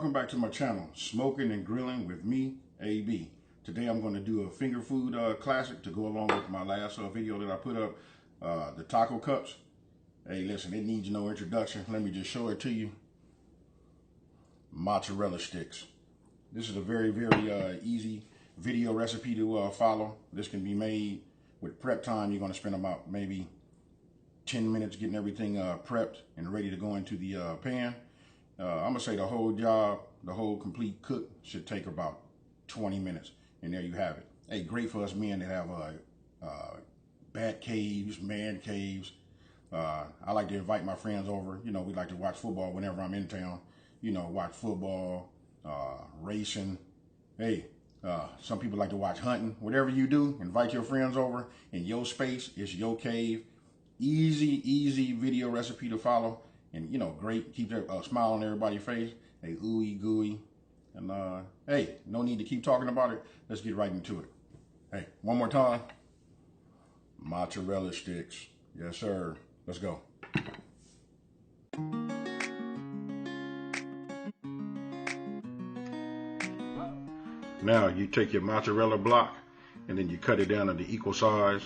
Welcome back to my channel, Smoking and Grilling with me, AB. Today I'm going to do a finger food classic to go along with my last video that I put up, the taco cups. Hey, listen, it needs no introduction. Let me just show it to you. Mozzarella sticks. This is a very, very easy video recipe to follow. This can be made with prep time. You're going to spend about maybe 10 minutes getting everything prepped and ready to go into the pan. I'm gonna say the whole job, the whole complete cook should take about 20 minutes, and there you have it. Hey, great for us men that have bat caves, man caves. I like to invite my friends over. You know, we like to watch football whenever I'm in town. You know, watch football, racing. Hey, some people like to watch hunting. Whatever you do, invite your friends over in your space. It's your cave. Easy video recipe to follow. And, you know, great, keep a smile on everybody's face. Hey, ooey gooey. And, hey, no need to keep talking about it. Let's get right into it. Hey, one more time. Mozzarella sticks. Yes, sir. Let's go. Now, you take your mozzarella block, and then you cut it down into equal size.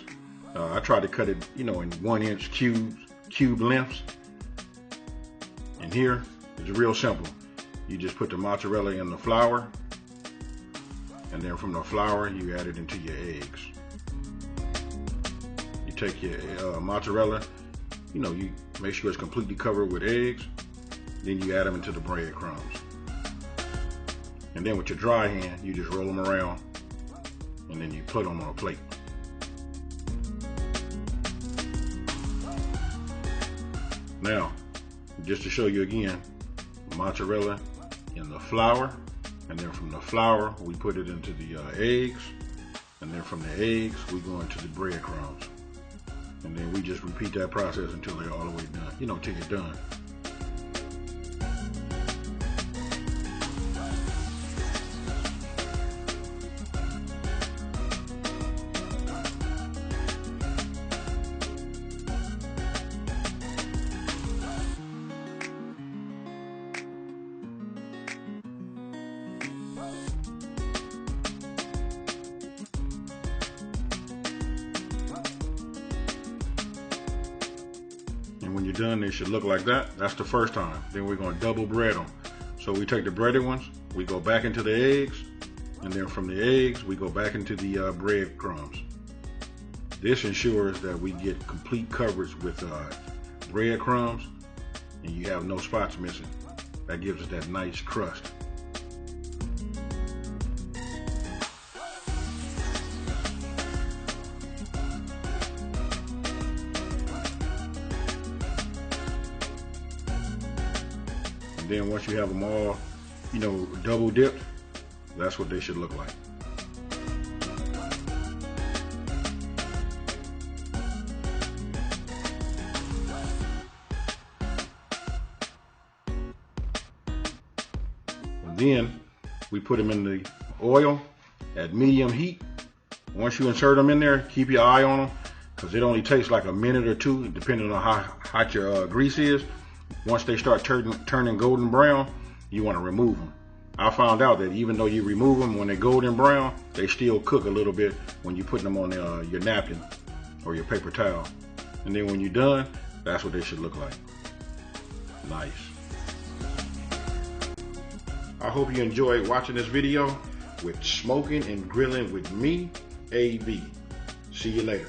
I try to cut it, you know, in 1-inch cube lengths. And here it's real simple. You just put the mozzarella in the flour, and then from the flour you add it into your eggs. You take your mozzarella, you know, you make sure it's completely covered with eggs, then you add them into the breadcrumbs. And then with your dry hand, you just roll them around, and then you put them on a plate. Now, just to show you again, mozzarella in the flour, and then from the flour we put it into the eggs, and then from the eggs we go into the breadcrumbs, and then we just repeat that process until they're all the way done, you know, till you're done. And when you're done, they should look like that. That's the first time. Then we're going to double bread them. So we take the breaded ones, we go back into the eggs, and then from the eggs, we go back into the breadcrumbs. This ensures that we get complete coverage with breadcrumbs, and you have no spots missing. That gives us that nice crust. Then once you have them all, you know, double dipped, that's what they should look like. And then we put them in the oil at medium heat. Once you insert them in there, keep your eye on them, because it only takes like a minute or two, depending on how hot your grease is. Once they start turning golden brown, you want to remove them. I found out that even though you remove them when they're golden brown, they still cook a little bit when you put them on your napkin or your paper towel. And then when you're done, that's what they should look like. Nice. I hope you enjoyed watching this video with Smoking and Grilling with me, AB. See you later.